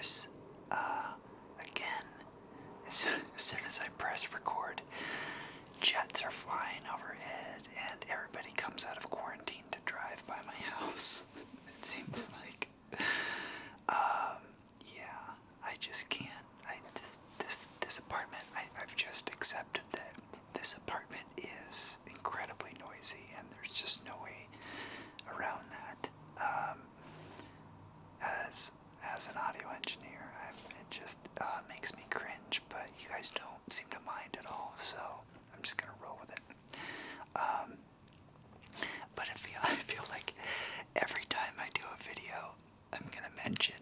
course, again, as soon as I press record, jets are flying overhead and everybody comes out of quarantine to drive by my house. It seems like, yeah, I just can't. This apartment, I've just accepted that this apartment is incredibly noisy and there's just no way around that. As an audio engineer, it just makes me cringe, but you guys don't seem to mind at all, so I'm just gonna roll with it. But I feel like every time I do a video, I'm gonna mention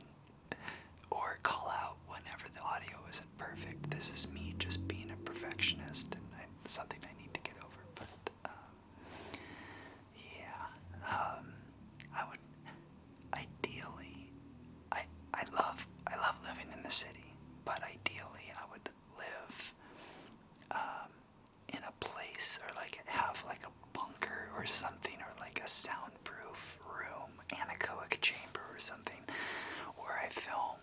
or call out whenever the audio isn't perfect. This is me just being a perfectionist, and something I need to get over. But yeah, I would ideally, I love living in the city, but ideally I would live in a place or like have like a bunker or something, or like a soundproof room, anechoic chamber or something, where I film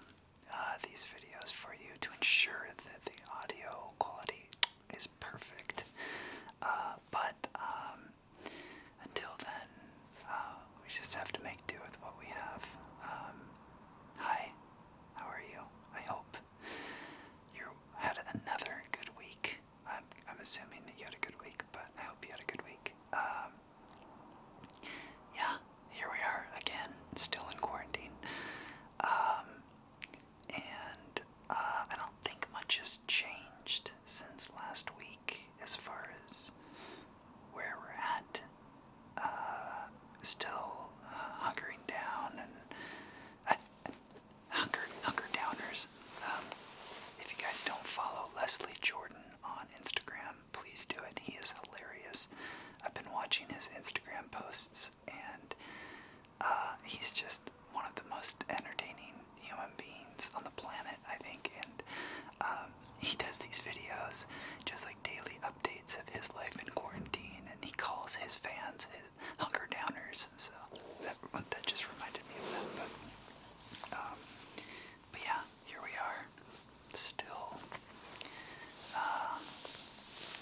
these videos for you to ensure that the audio quality is perfect. But until then, we just have to make do with what we have. Hi, how are you? I hope you had another good week. I'm assuming that you had a good week, but I hope you had a good week. Yeah, here we are again, still in quarantine. And I don't think much has changed since last week as far as where we're at. Still hunkering down and hunker downers. If you guys don't follow Leslie Jordan on Instagram, please do it. He is hilarious. I've been watching his Instagram posts, and he's just one of the most entertaining human beings on the planet, I think. And he does these videos, just like daily updates of his life in quarantine, and he calls his fans his hunker downers. So that just reminded me of that. But yeah, here we are, still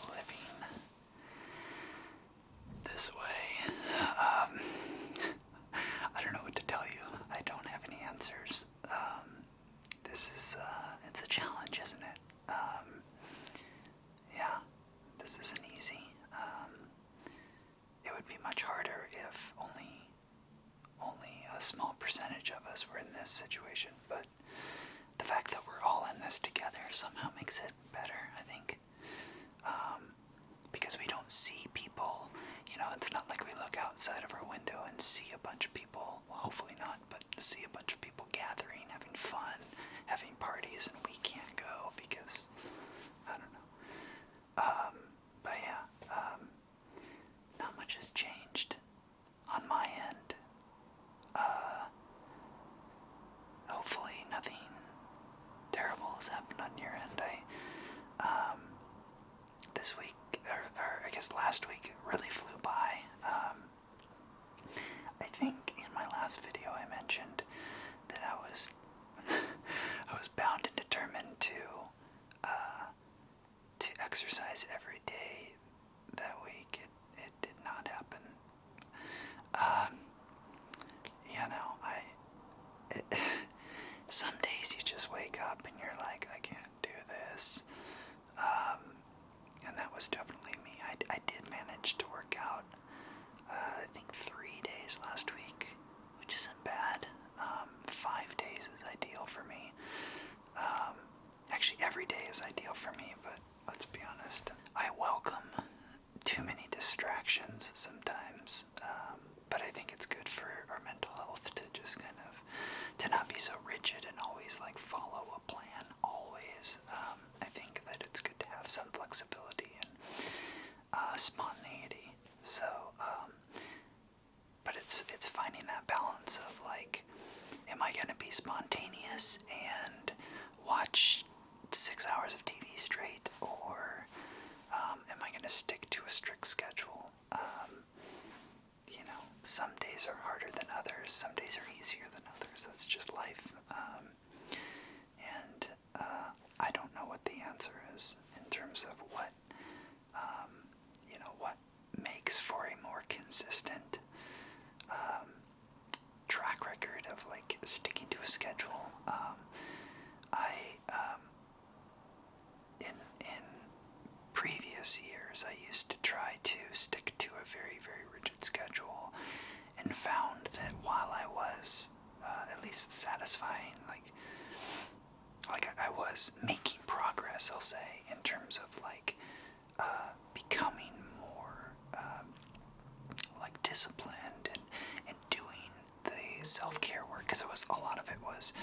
living this way. I don't know what to tell you. I don't have any answers. This is, it's a challenge, isn't it? Yeah, this isn't easy. It would be much harder if only a small percentage of us were in this situation, but the fact that we're all in this together somehow makes it better, I think. Because we don't see people, it's not like we look outside of our window and see a bunch of people, well, hopefully not, but see a bunch of people gathering, having fun, having parties, and we can't go because, I don't know. But yeah, not much has changed on my end. Hopefully nothing terrible has happened on your end. This week, or I guess last week, it really flew by. I think in my last video I mentioned that I was bound and determined to exercise every day that week. It did not happen. Some days you just wake up and you're like, I can't do this. And that was definitely me. I did manage to work out, I think 3 days last week, which isn't bad. 5 days is ideal for me. Actually, every day is ideal for me, but let's be honest. I welcome too many distractions sometimes, but I think it's good for our mental health to just to not be so rigid and always follow a plan always. I think that it's good to have some flexibility and spontaneity. So, but it's finding that balance of am I going to be spontaneous and watch 6 hours of TV straight, or am I going to stick to a strict schedule? Some days are harder than others. Some days are easier than others. That's just life. like I was making progress, I'll say, in terms of becoming more like disciplined and doing the self-care work, because a lot of it was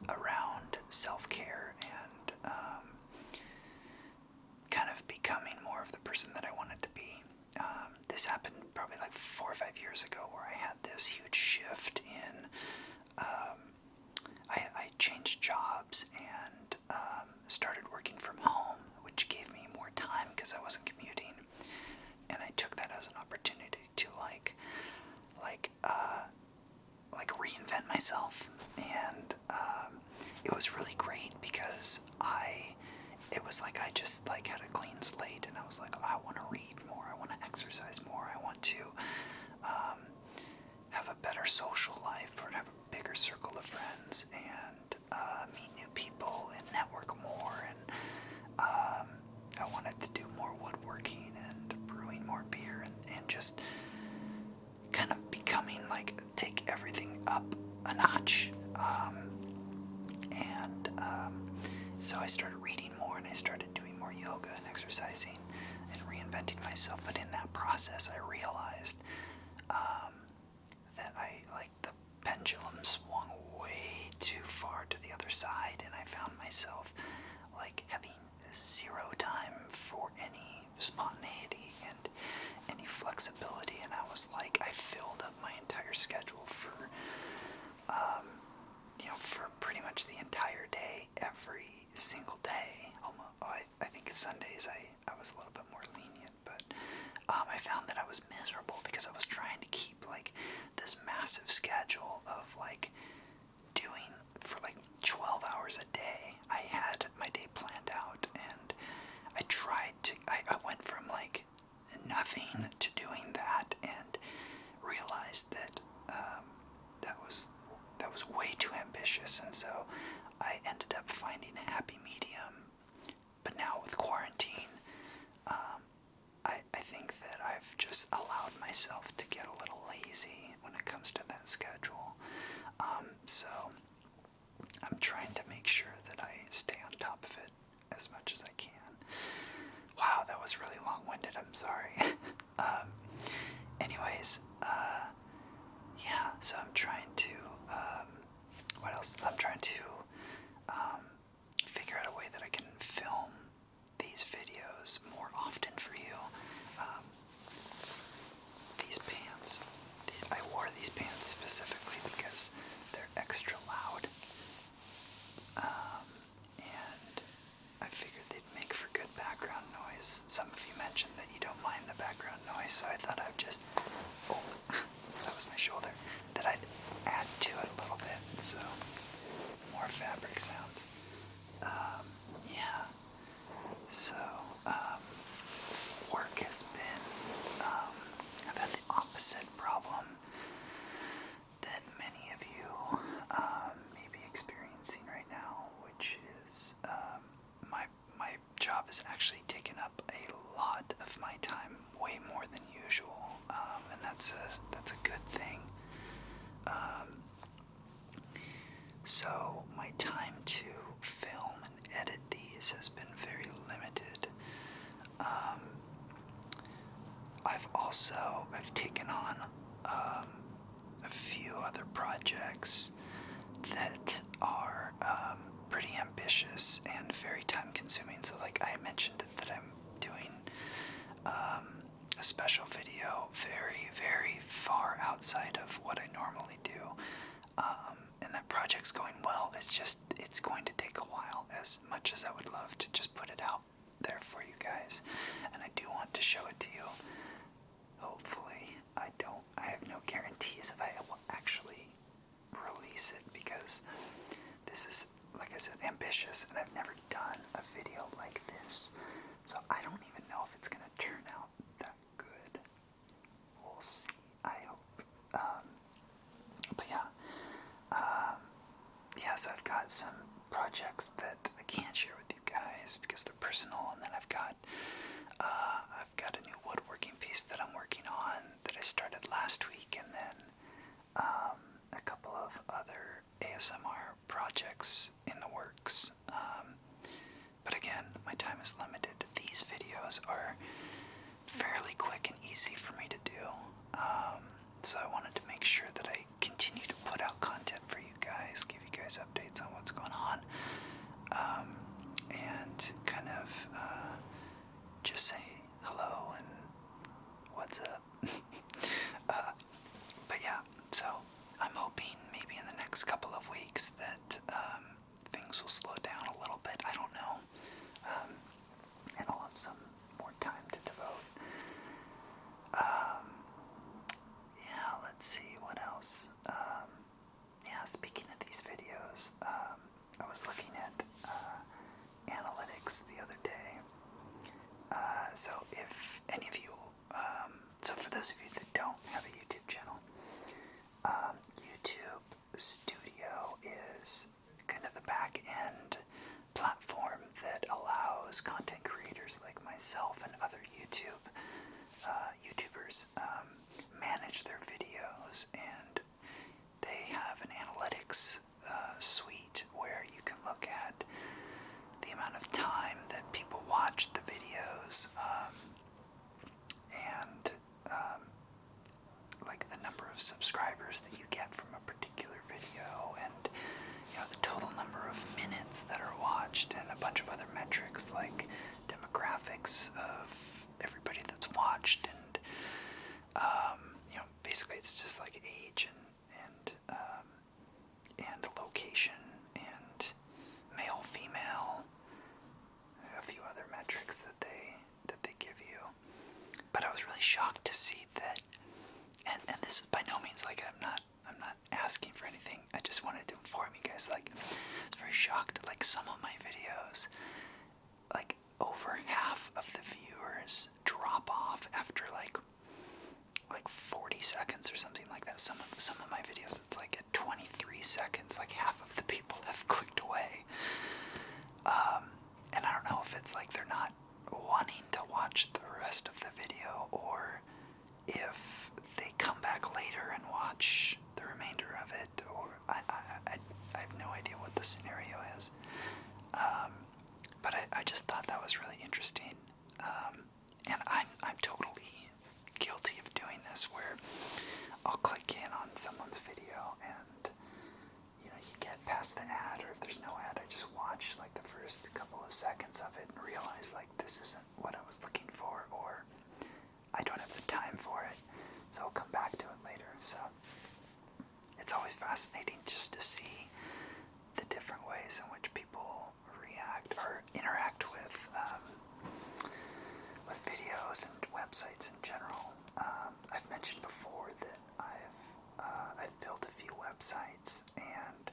around self-care and kind of becoming more of the person that I wanted to be. This happened probably like 4 or 5 years ago, where I had this huge shift in I changed jobs and started working from home, which gave me more time because I wasn't commuting, and I took that as an opportunity to reinvent myself. And it was really great because it was like I just had a clean slate, and I was like, oh, I want to read more, I want to exercise more, I want to have a better social life, or have a bigger circle of friends, and meet new people and network more. And I wanted to do more woodworking and brewing more beer, and just kind of becoming take everything up a notch. So I started reading more, and I started doing more yoga and exercising and reinventing myself. But in that process, I realized that the pendulum swung way too far to the other side, and I found myself having zero time for any spontaneity and any flexibility. And I was I filled up my entire schedule for for pretty much the entire day, every single day. Almost, I think Sundays I was a little bit more lenient, but I found that I was miserable because I was trying to keep this massive schedule of doing for 12 hours a day. I had my day planned out, and I went from nothing to doing that, and realized that that was way too ambitious. And so I ended up finding a happy medium. But now with quarantine, I think that I've just allowed myself to get a little lazy when it comes to that schedule. So I'm trying to make sure that I stay on top of it as much as I can. Wow, that was really long-winded. I'm sorry. Anyways, yeah, so I'm trying to, what else? I'm trying to figure out a way that I can film these videos more often for you. These pants, I wore these pants specifically because they're extra loud. And I figured they'd make for good background noise. Some of you mentioned that you don't mind the background noise, so I thought I'd just, that was my shoulder, that I'd add to it a little bit, so more fabric sounds. Yeah, so work has been, I've had the opposite problem that many of you may be experiencing right now, which is my job has actually taken up a lot of my time, way more than usual, and that's a good thing. So my time to film and edit these has been very limited. I've taken on a few other projects that are pretty ambitious and very time consuming. So I mentioned that I'm doing a special video very, very far outside of what I normally do. And that project's going well. It's going to take a while, as much as I would love to just put it out there for you guys. And I do want to show it to you. Hopefully, I have no guarantees if I will actually release it, because this is, like I said, ambitious, and I've never done a video like this. So I don't even know if it's going to turn out that good. We'll see, I hope. But yeah. So I've got some projects that I can't share with you guys because they're personal, and then I've got a new woodworking piece that I'm working on that I started last week, and then a couple of other ASMR projects in the works. But again, my time is limited. These videos are fairly quick and easy for me to do. So I wanted to make sure that I continue to put out content for you guys, give you guys updates on what's going on, and kind of just say hello and what's up. But yeah, so I'm hoping maybe in the next couple of weeks that things will slow down a little bit. I don't know. And I'll have some more time to devote. Yeah, let's see, what else? Yeah, speaking of these videos, I was looking at analytics the other day. So if any of you, so for those of you that don't have a YouTube channel, YouTube Studio is kind of the back end platform that allows content creators like myself and other YouTubers manage their videos, and they have an analytics suite where you can look at the amount of time that people watch the videos, and like the number of subscribers that you get from a particular video, and the total number of minutes that are watched, and a bunch of other metrics like demographics of everybody that's watched, and basically it's just like age and location and male, female, a few other metrics that they give you. But I was really shocked to see that, and this is by no means like I'm not asking for anything. I just wanted to inform you guys. Like, I was very shocked. Like, some of my videos, like over half of the viewers drop off after like 40 seconds or something like that. Some of my videos, it's like at 23 seconds, like half of the people have clicked away. And I don't know if it's like they're not wanting to watch the rest of the video, or if they come back later and watch the remainder of it, or I have no idea what the scenario is. But I just thought that was really interesting. And I'm totally guilty of doing this, where I'll click in on someone's video and you get past the ad, or if there's no ad, I just watch like the first couple of seconds of it and realize like this isn't what I was looking for, or I don't have the time for it, so I'll come back to it later. So it's always fascinating just to see the different ways in which people react or interact with videos and websites in general. I've mentioned before that I've built a few websites, and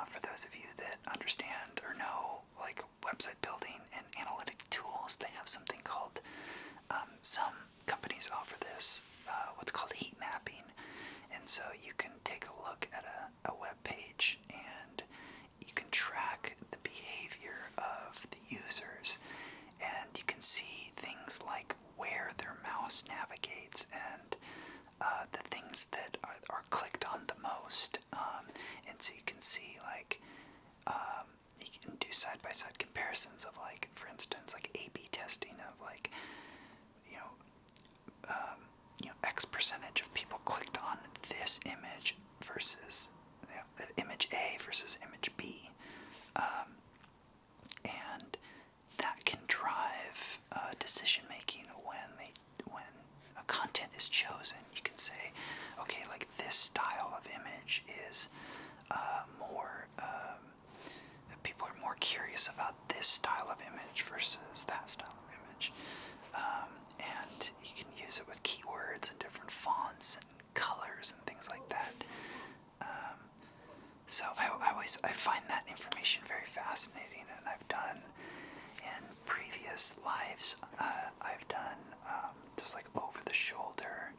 for those of you that understand or know like website building and analytic tools, they have something called, some companies offer this, what's called heat mapping. And so you can take a look at a web page, and you can track the behavior of the users, and you can see things like where their mouse navigates, and the things that are clicked on the most. And so you can see like, you can do side-by-side comparisons of like, for instance, like A/B testing of like, X percentage of people clicked on this image versus image A versus image B. And that can drive decision making when a content is chosen. You can say, okay, like this style of image is more, people are more curious about this style of image versus that style of image. And you can use it with keywords and different fonts and colors and things like that. So I find that information very fascinating, and I've done in previous lives, I've done just like over the shoulder,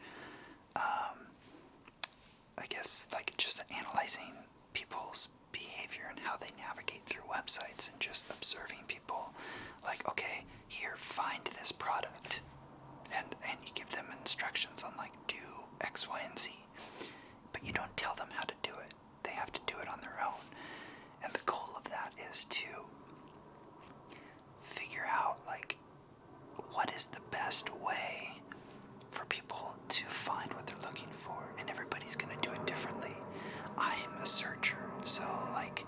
I guess like just analyzing people's behavior and how they navigate through websites, and just observing people like, okay, here, find this product, and you give them instructions on like do X, Y, and Z, but you don't tell them how to do it. They have to do it on their own. And the goal of that is to figure out, like, what is the best way for people to find what they're looking for. And everybody's going to do it differently. I'm a searcher, so, like,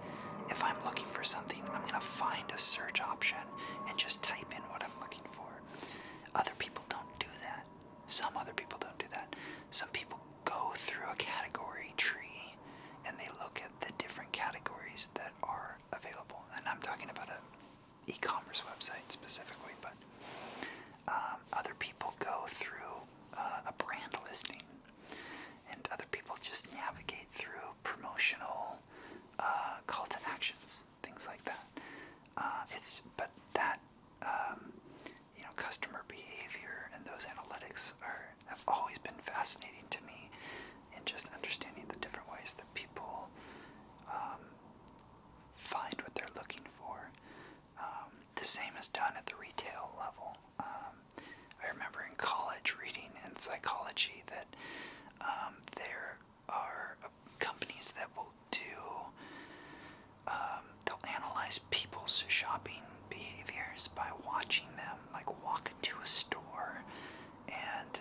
if I'm looking for something, I'm going to find a search option and just type in what I'm looking for. Other people don't do that. Some other people don't do that. Some people go through a category tree and they look at the different categories that are available. And I'm talking about an e-commerce website specifically, but other people go through a brand listing, and other people just navigate through promotional call to actions, things like that. Customer behavior and those analytics have always been fascinating to me, in just understanding the different ways that people find what they're looking for. The same is done at the retail level. I remember in college reading in psychology that there are companies that will they'll analyze people's shopping behaviors by watching them, like, walk into a store, and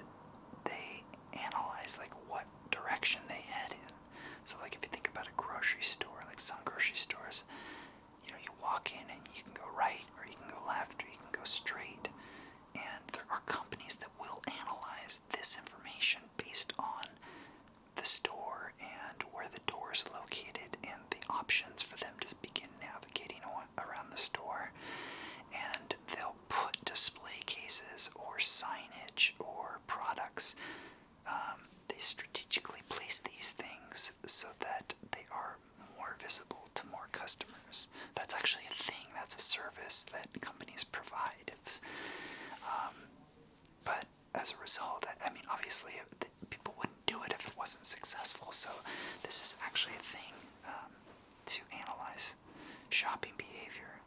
they analyze, like, what direction they head in. So, like, if you think about a grocery store, like some grocery stores, you walk in and you can go right, or you can go left, or you can go straight. And there are companies that will analyze this information based on the store and where the door is located and the options for them to begin navigating around the store. And they'll put display cases or signage or products. They strategically place these things so that they are more visible to more customers. That's actually a thing. That's a service that companies provide. But as a result, I mean, obviously, people wouldn't do it if it wasn't successful. So this is actually a thing to analyze shopping behavior.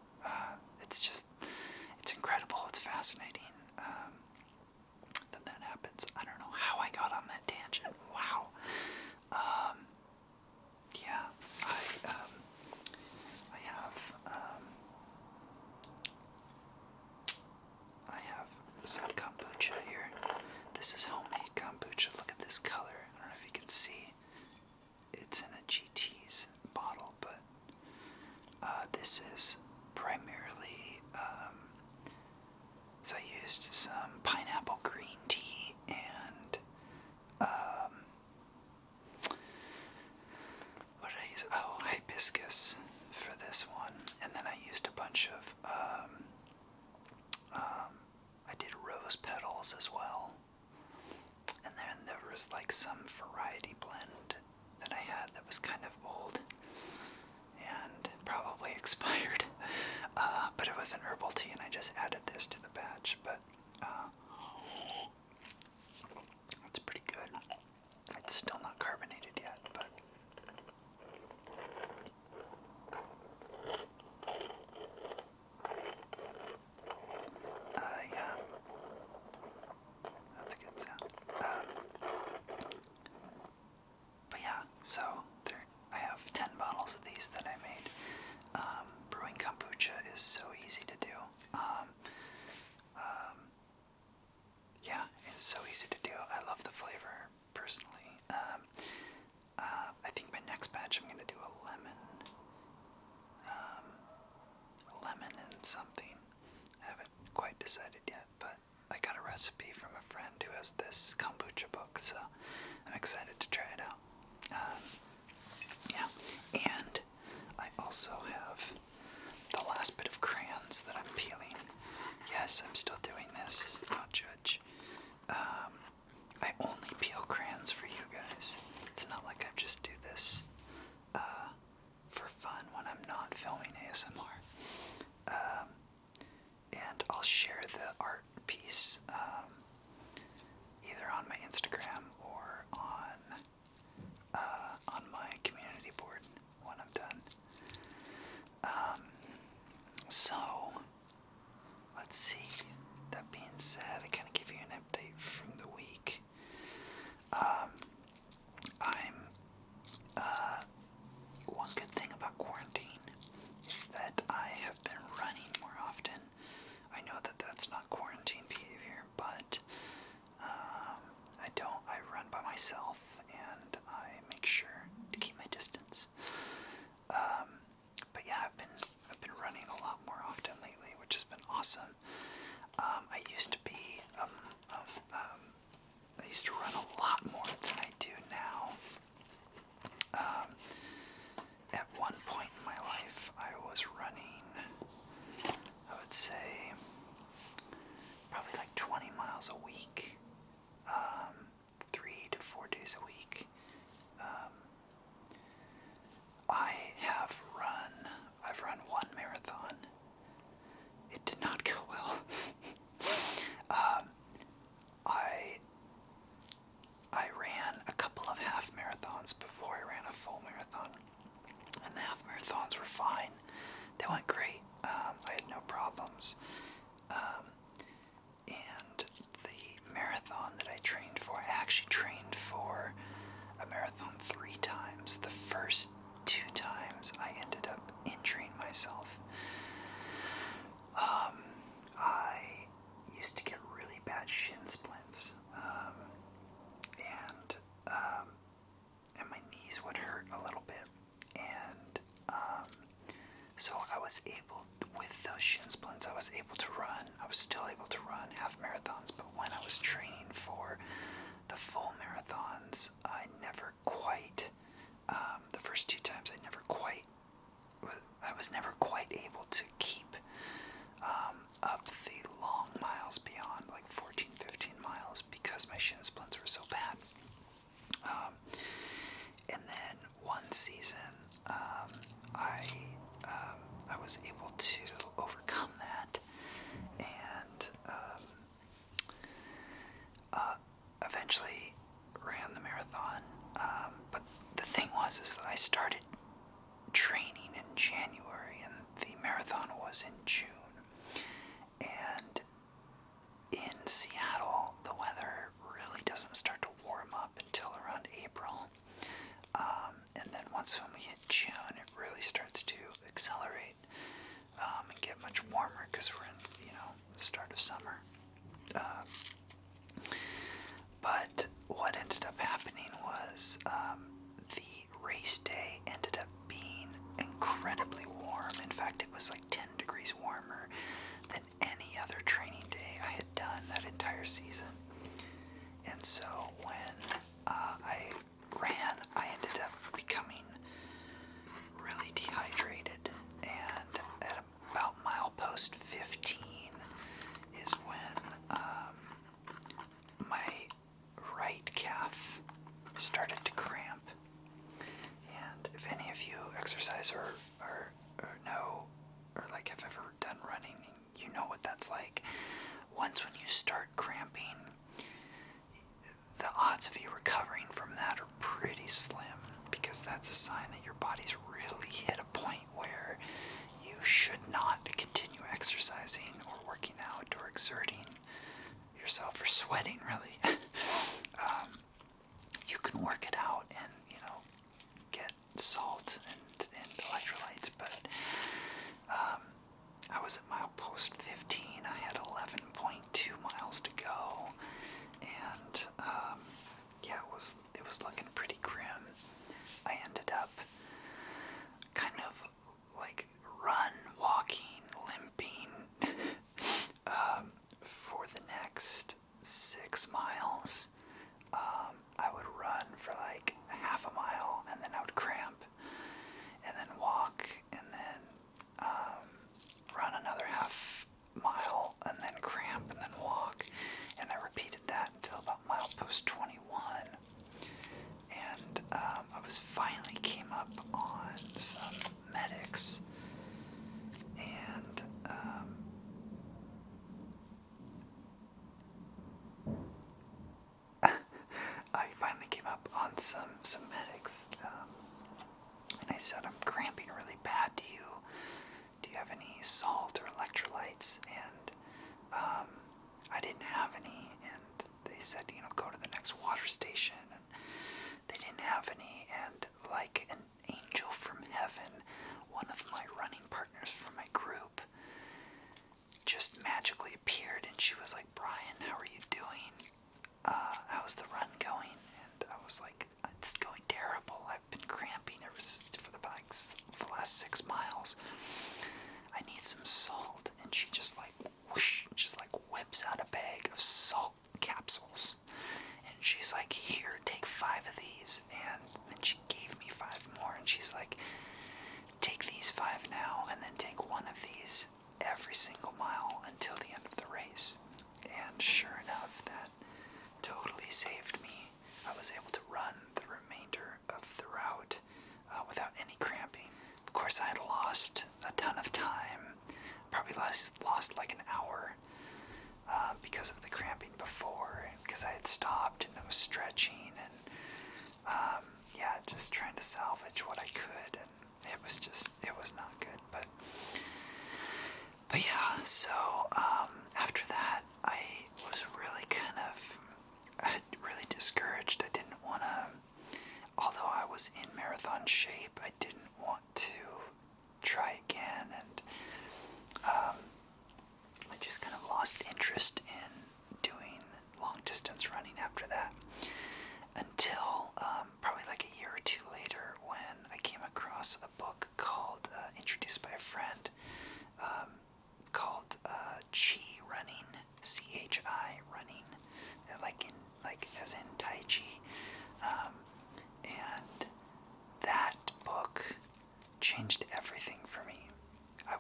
It's incredible. It's fascinating that happens. I don't know how I got on that tangent. Wow. Yeah, I have some kombucha here. This is homemade kombucha. Look at this color. I don't know if you can see. It's in a GT's bottle, but this is primarily, so I used some pineapple green tea and, what did I use? Oh, hibiscus for this one. And then I used a bunch of, I did rose petals as well. And then there was, like, some variety blend that I had that was kind of old and probably expired. But it was an herbal tea, and I just added this to the batch. But it's pretty good. It's still not carbonated yet, but yeah, that's a good sound. But yeah, so I have 10 bottles of these that I made. Brewing kombucha is so easy to do. Yeah, it's so easy to do. I love the flavor, personally. I think my next batch I'm going to do a lemon and something. I haven't quite decided yet, but I got a recipe from a friend who has this kombucha book, so I'm excited to try it out. Yeah, and I also have the last bit of crayons that I'm peeling. Yes, I'm still doing this. Don't judge. I only peel crayons for you guys. It's not like I just do this for fun when I'm not filming ASMR. And I'll share the art piece either on my Instagram or on my community board when I'm done. So let's see. That being said, I kind of give you an update from the week. they went great. I had no problems. And the marathon that I trained for, I actually trained for a marathon 3 times. The first 2 times I ended up injuring myself. I used to get really bad shin splints, and my knees would hurt a little bit. And so I was able, with those shin splints, I was able to run. I was still able to run half marathons, but when I was training for the full marathons, I never quite, the first 2 times I was never quite able to keep up the long miles beyond like 14, 15 miles because my shin splints were so bad. And then one season, I was able to overcome that and eventually ran the marathon. But the thing is that I started training in January and the marathon was in June. And in Seattle, the weather really doesn't start to warm up until around April. And then once when we hit June, it really starts to accelerate and get much warmer because we're in, the start of summer. But what ended up happening was the race day ended up being incredibly warm. In fact, it was like 10 degrees warmer than any other training day I had done that entire season. And so when I ran, I ended up becoming really dehydrated. And at about milepost 15 is when my right calf started to cramp. And if any of you exercise or know or like have ever done running, you know what that's like. Once when you start cramping, the odds of you recovering from that are pretty slim, because that's a sign that your body's really hit a point where you should not continue exercising or working out or exerting yourself or sweating, really. You can work it out and, get salt and electrolytes, but I was at milepost 15. I had 11.2 miles to go, and it was looking pretty grim. I ended up kind of like walking, limping for the next 6 miles. I would run for like half a mile, and then I would cramp, and then walk, and then run another half mile, and then cramp, and then walk, and I repeated that until about milepost 21. And I finally came up on some medics, and I finally came up on some medics, and I said, I'm cramping really bad. Do you have any salt or electrolytes? And I didn't have any, and they said, go to the next water station, and they didn't have any. And like an angel from heaven, one of my running partners from my group just magically appeared, and she was like, Brian, how are you doing? How's the run going? And I was like, it's going terrible. I've been cramping for the last 6 miles. I need some salt. And she just like whoosh, just like whips out a bag of salt capsules. And she's like, here, take 5 of these. And then she gave me 5 more. And she's like, take these 5 now, and then take 1 of these every single mile until the end of the race. And sure enough, that totally saved me. I was able to run the remainder of the route without any cramping. Of course, I had lost a ton of time, probably lost like an hour because of the cramping before, because I had stopped and I was stretching and just trying to salvage what I could, and it was not good. But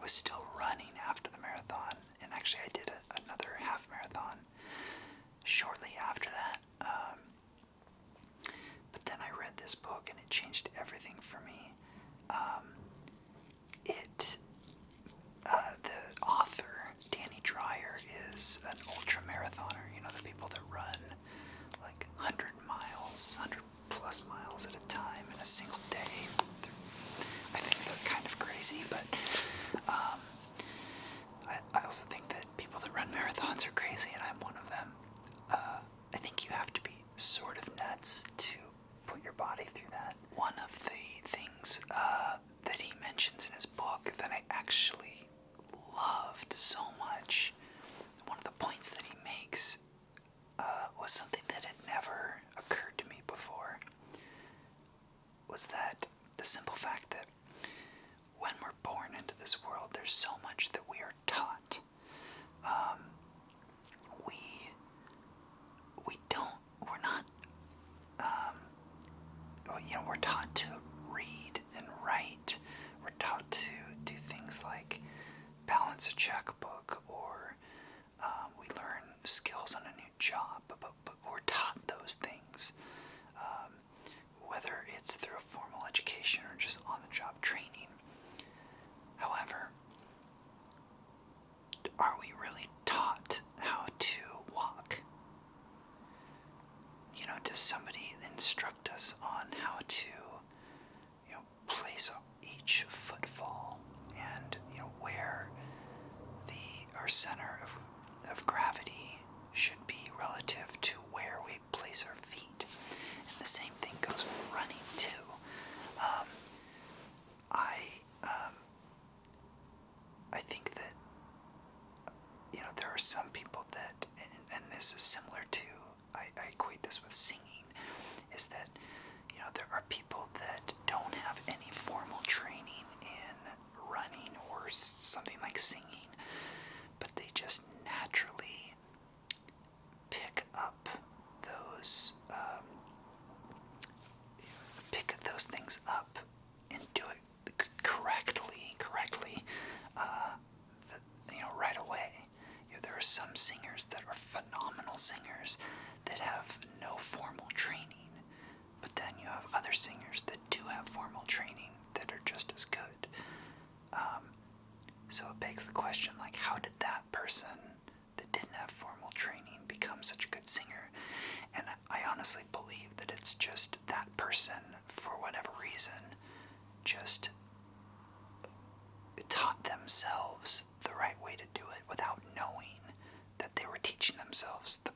was still running after the marathon, and actually I did another half marathon shortly after that. But then I read this book, and it changed everything for me. The author, Danny Dreyer, is an ultra marathoner. You know, the people that run like 100 miles, 100 plus miles at a time in a single day. I think they're kind of crazy, but I also think that people that run marathons are crazy, and I'm one of them. I think you have to be sort of nuts to put your body through that. One of the things that he mentions in his book that I actually loved so much, one of the points that he makes was something that had never occurred to me before, was that the simple fact that when we're born into this world, there's so much that we are taught. We're taught to read and write. We're taught to do things like balance a checkbook, or we learn skills on a new job, but we're taught those things, whether it's through a formal education or just on-the-job training. However, are we really taught how to walk? Does somebody instruct us on how to, place each footfall and, where our center of gravity should be relative to where we place our feet? And the same thing goes for running too. I think that, there are some people that, and this is similar to, I equate this with singing, is that, there are people that don't have any formal training in running or something like singing, but they just naturally pick up those things up and do it correctly, right away. There are some singers that are phenomenal singers that have no formal training, but then you have other singers that do have formal training that are just as good. So it begs the question, like, how did that person that didn't have formal training become such a good singer? And I honestly believe that it's just that person, for whatever reason, just taught themselves the right way to do it without knowing that they were teaching themselves the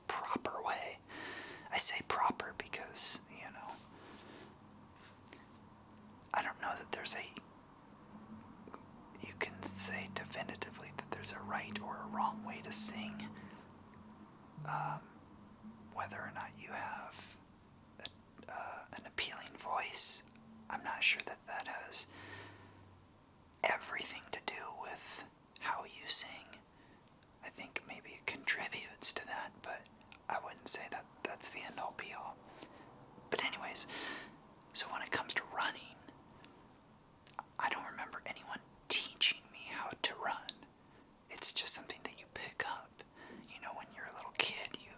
proper way. I say proper because, I don't know that you can say definitively that there's a right or a wrong way to sing. Whether or not you have an appealing voice, I'm not sure that has everything to do with how you sing. I think maybe it contributes to that, but I wouldn't say that that's the end-all be-all. But anyways, so when it comes to running, I don't remember anyone teaching me how to run. It's just something that you pick up. When you're a little kid, you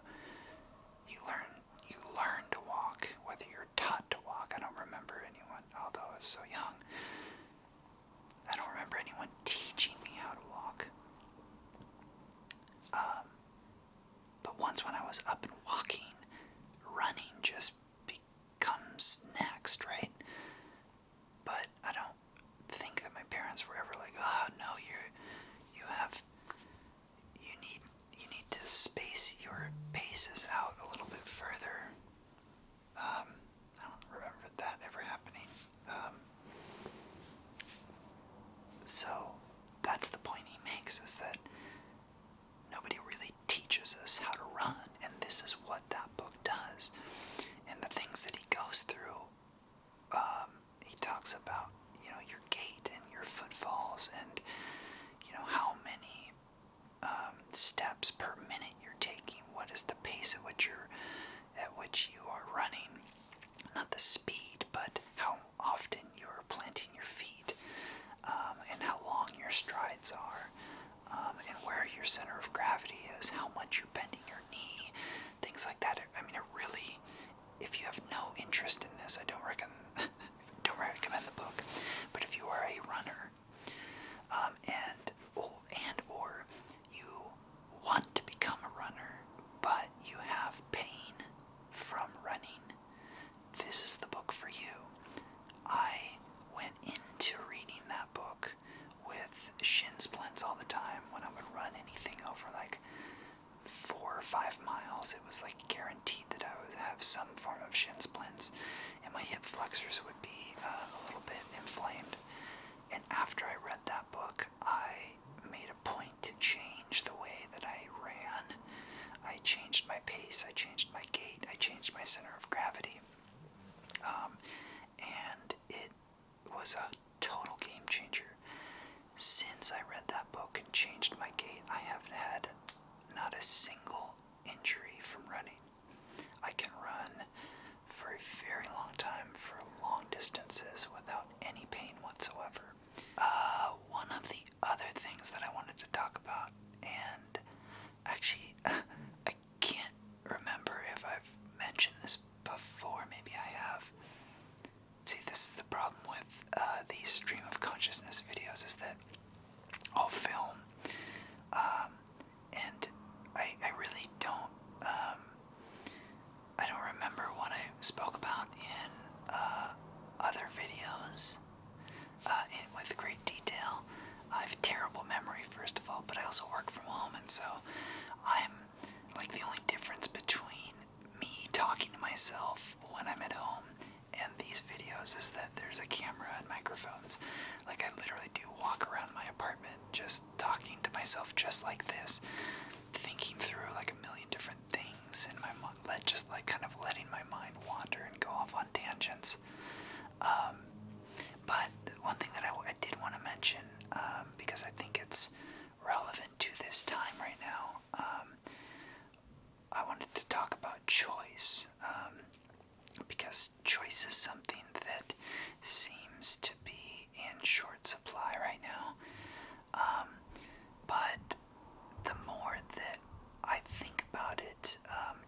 learn to walk, whether you're taught to walk. I don't remember anyone, although I was so young, I don't remember anyone teaching me how to walk. But once when I was up and walking, running just becomes next, right? But I don't think that my parents were ever like, oh no, you need to space your paces out a little bit further. I don't remember that ever happening. So that's the point he makes, is that nobody really teaches us how to run, and this is what that book does. And the things that he goes through, he talks about, your gait and your footfalls, and, how many steps per minute you're taking. What is the pace at which you are running? Not the speed, but how often you're planting your feet, and how long center of gravity is, how much you're bending your knee, things like that. I mean, it really, if you have no interest in this, I don't recommend the book. But if you are a runner, or you want to become a runner, but you have pain from running, this is the book for you. I went into reading that book with shin splints all the time. When I would run anything over like 4 or 5 miles, it was like guaranteed that I would have some form of shin splints, and my hip flexors would be a little bit inflamed. And after I read that book, I made a point to change the way that I ran. I changed my pace, I changed my gait, I changed my center of gravity. And it was a total game changer. Since I read that book and changed my gait, I haven't had not a single injury from running. I can run for a very long time, for long distances, without any pain whatsoever. One of the other things that I wanted to talk about, and actually, I can't remember if I've mentioned this before, maybe I have. See, this is the problem with these stream of consciousness videos, is that I'll film, and I really don't, I don't remember what I spoke about in other videos with great detail. I have terrible memory, first of all, but I also work from home, and so I'm, like, the only difference between me talking to myself when I'm at home and these videos is that there's a camera and microphones. Like, I literally do walk around my apartment just talking to myself just like this, thinking through like a million different things in my mind, just like kind of letting my mind wander and go off on tangents. But one thing that I did want to mention, because I think it's relevant to this time right now, I wanted to talk about choice, because choice is something that seems to be in short supply right now. But the more that I think about it,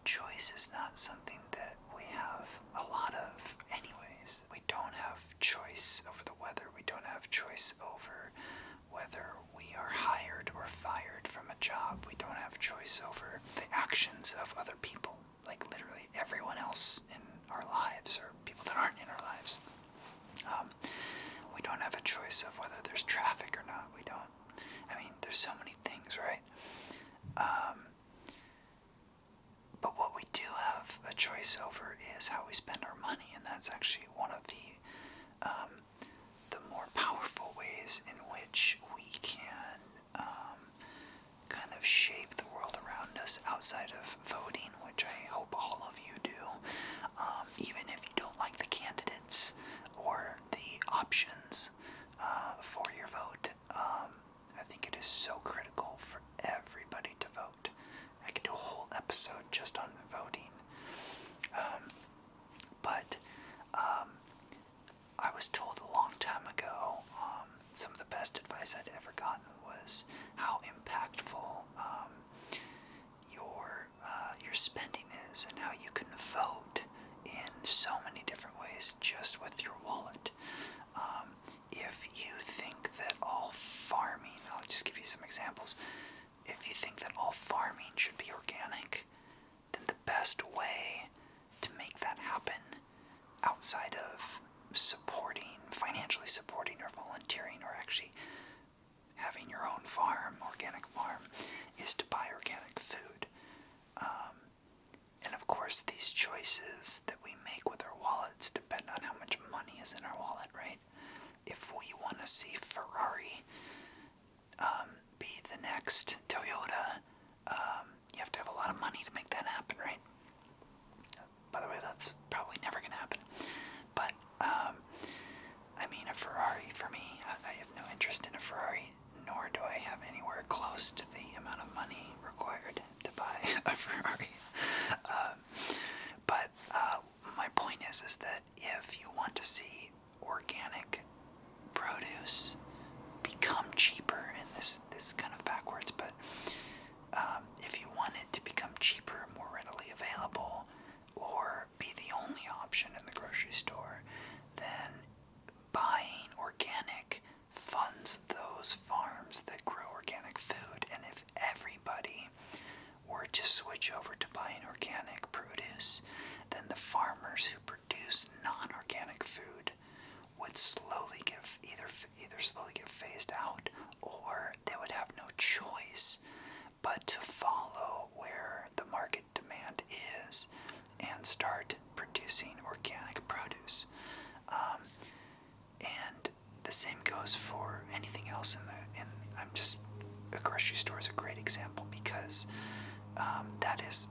choice is not something that we have a lot of anyways. We don't have choice over the weather. We don't have choice over whether we are hired or fired from a job. We don't have choice over the actions of other people, like literally everyone else in our lives, or people that aren't in our lives. We don't have a choice of whether there's traffic or not. We don't. I mean, there's so many things, right? But what we do have a choice over is how we spend our money, and that's actually one of the more powerful ways in which we can kind of shape the world around us outside of voting, which I hope all of you do. Even if you don't like the candidates or the options for your vote, I think it is so critical for everybody to vote. I could do a whole episode just on voting. But I was told a long time ago, some of the best advice I'd ever gotten was how impactful your spending is, and how you can vote in so many different ways just with your wallet. If you think that all farming, I'll just give you some examples. If you think that all farming should be organic, then the best way to make that happen, outside of financially supporting or volunteering, or actually having your own farm, organic farm, is to buy organic food. And of course, these choices that we make with our wallets depend on how much money is in our wallet, right? If we want to see Ferrari be the next Toyota, you have to have a lot of money to make that happen, right? By the way, that's probably never going to happen. But, I mean, a Ferrari, for me, I have no interest in a Ferrari, nor do I have anywhere close to the amount of money required to buy a Ferrari. But my point is that if you want to see organic produce become cheaper, and this kind of backwards, but Soda grocery store is a great example because that is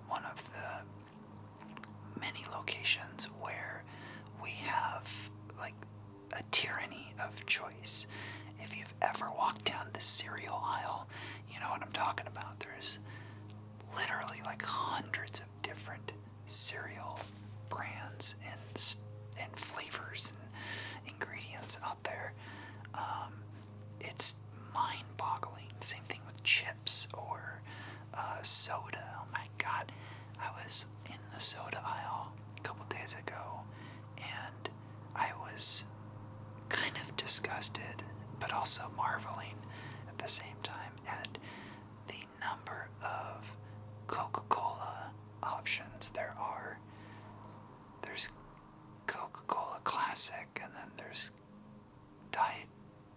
one of the many locations where we have like a tyranny of choice. If you've ever walked down the cereal aisle, you know what I'm talking about. There's literally like hundreds of different cereal brands and flavors and ingredients out there. It's mind-boggling. Same thing with chips or soda. Oh my God, I was in the soda aisle a couple days ago, and I was kind of disgusted, but also marveling at the same time at the number of Coca-Cola options there are. There's Coca-Cola Classic, and then there's Diet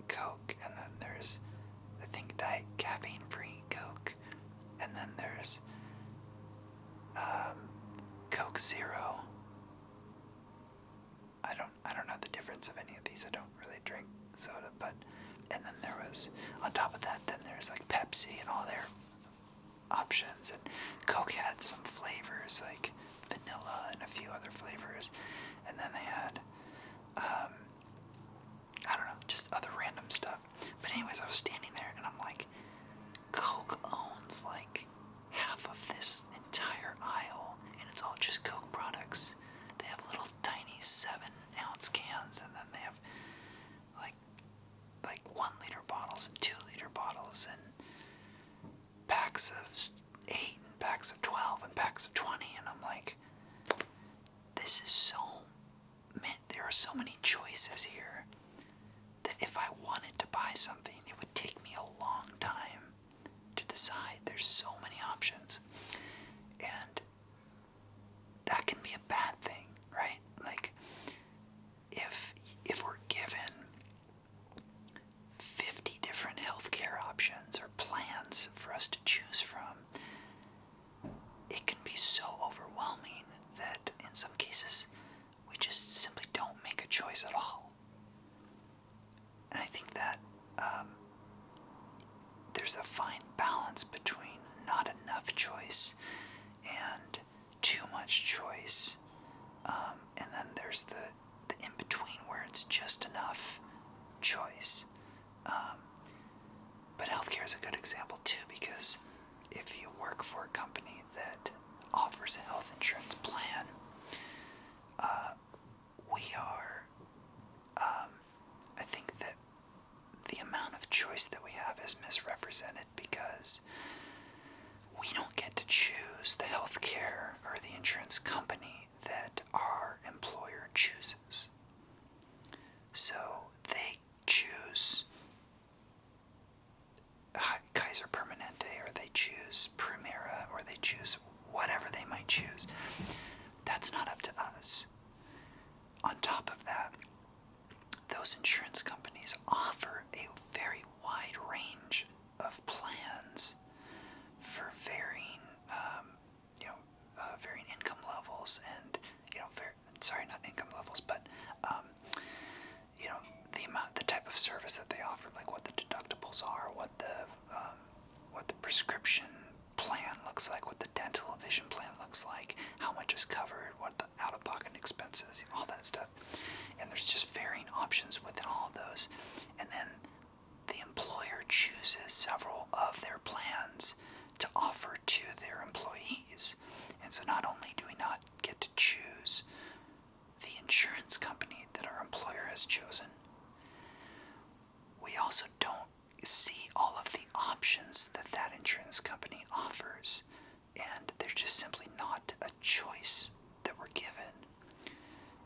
Coke, and then there's, I think, Diet Caffeine-Free Coke, and then there's Coke Zero. I don't know the difference of any of these. I don't really drink soda, but and then there was, on top of that, then there's like Pepsi and all their options, and Coke had some flavors like vanilla and a few other flavors, and then they had I don't know, just other random stuff. But anyways, I was standing there and I'm like, Coke owns like half of this entire aisle, and it's all just Coke products. They have little tiny 7-ounce cans, and then they have like 1 liter bottles and 2 liter bottles, and packs of 8 and packs of 12 and packs of 20, and I'm like, this is so, man, there are so many choices here that if I wanted to buy something, it would take me a long time to decide. There's so many options, and that can be a bad thing, right? Like, if we're given 50 different healthcare options or plans for us to choose from, it can be so overwhelming that in some cases we just simply don't make a choice at all. And I think that there's a fine balance between not enough choice and too much choice, and then there's the in-between where it's just enough choice. But healthcare is a good example too, because if you work for a company that offers a health insurance plan, we are, I think that the amount of choice that we have is misrepresented, because we don't get to choose the healthcare or the insurance company that our employer chooses. So they choose Kaiser Permanente, or they choose Primera, or they choose whatever they might choose. That's not up to us. On top of that, those insurance companies offer a very wide range of plans for varying, varying income levels, and not income levels, but the type of service that they offer, like what the deductibles are, what the prescription plan looks like, what the dental and vision plan looks like, how much is covered, what the out-of-pocket expenses, all that stuff. And there's just varying options within all of those. And then the employer chooses several of their plans to offer to their employees. And so not only do we not get to choose the insurance company that our employer has chosen, we also don't see all of the options that that insurance company offers. And there's just simply not a choice that we're given.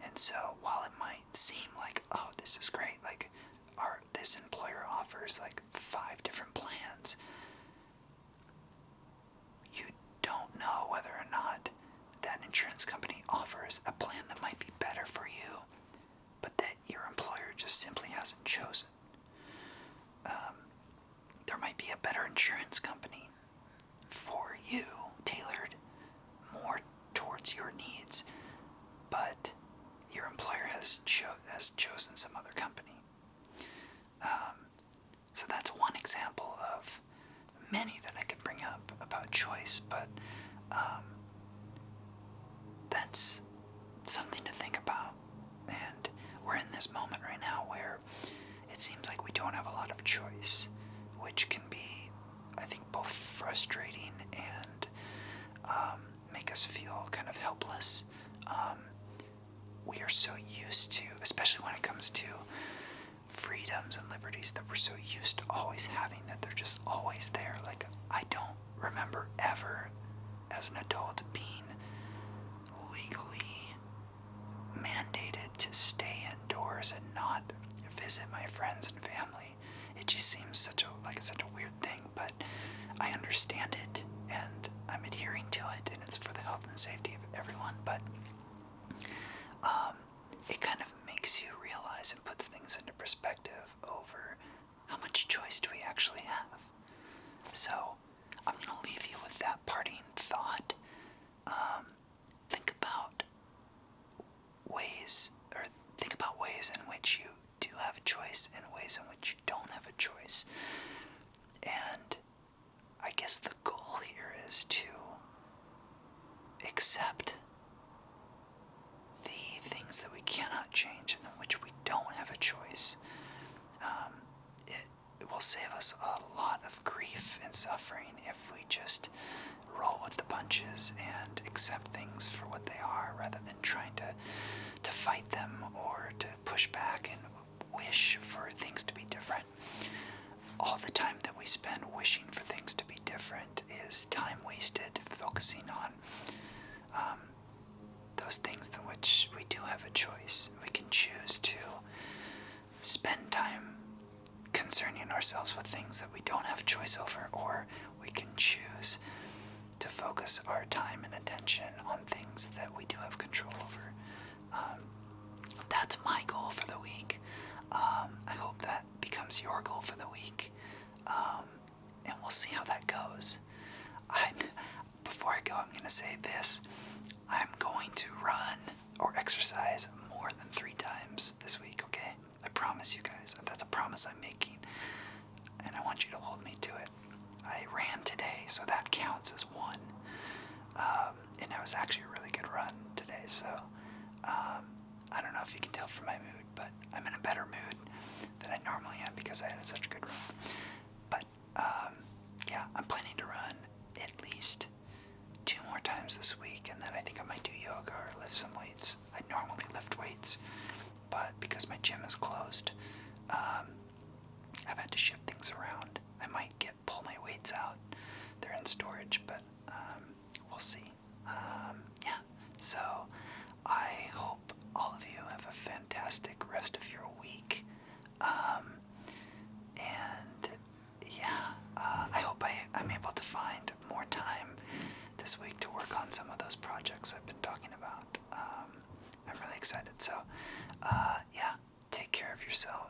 And so while it might seem like, oh, this is great, like this employer offers like 5 different plans, you don't know whether or not that insurance company offers a plan that might be better for you, but that your employer just simply hasn't chosen. There might be a better insurance company for you, tailored more towards your needs, but your employer has chosen some other company. So that's one example many that I could bring up about choice, but that's something to think about. And we're in this moment right now where it seems like we don't have a lot of choice, which can be, I think, both frustrating and make us feel kind of helpless. We are so used to, especially when it comes to freedoms and liberties that we're so used to always having, that they're just always there. Like, I don't remember ever as an adult being legally mandated to stay indoors and not visit my friends and family. It just seems such a weird thing, but I understand it and I'm adhering to it, and it's for the health and safety of everyone. But it kind of makes you realize and puts things into perspective over how much choice do we actually have. So I'm going to leave you with that parting thought. Think about ways in which you do have a choice and ways in which you don't have a choice. And I guess the goal here is to accept the things that we cannot change and in which we don't have a choice. It will save us a lot of grief and suffering if we just roll with the punches and accept things for what they are, rather than trying to fight them or to push back and wish for things to be different. All the time that we spend wishing for things to be different is time wasted focusing on those things in which we do have a choice. We can choose to spend time concerning ourselves with things that we don't have a choice over, or we can choose to focus our time and attention on things that we do have control over. That's my goal for the week. I hope that becomes your goal for the week, and we'll see how that goes. Before I go, I'm going to say this. I'm going to run or exercise more than 3 times this week, okay? I promise you guys. That's a promise I'm making, and I want you to hold me to it. I ran today, so that counts as 1. And it was actually a really good run today, so I don't know if you can tell from my mood, but I'm in a better mood than I normally am because I had such a good run. But yeah, I'm planning to run at least 2 more times this week, and then I think I might do yoga or lift some weights. I normally lift weights, but because my gym is closed, I've had to shift things around. I might pull my weights out. They're in storage, but we'll see. Yeah, so I hope all of you have a fantastic rest of your week. And yeah, I hope I'm able to find more time this week to work on some of those projects I've been talking about. I'm really excited. So, yeah, take care of yourselves.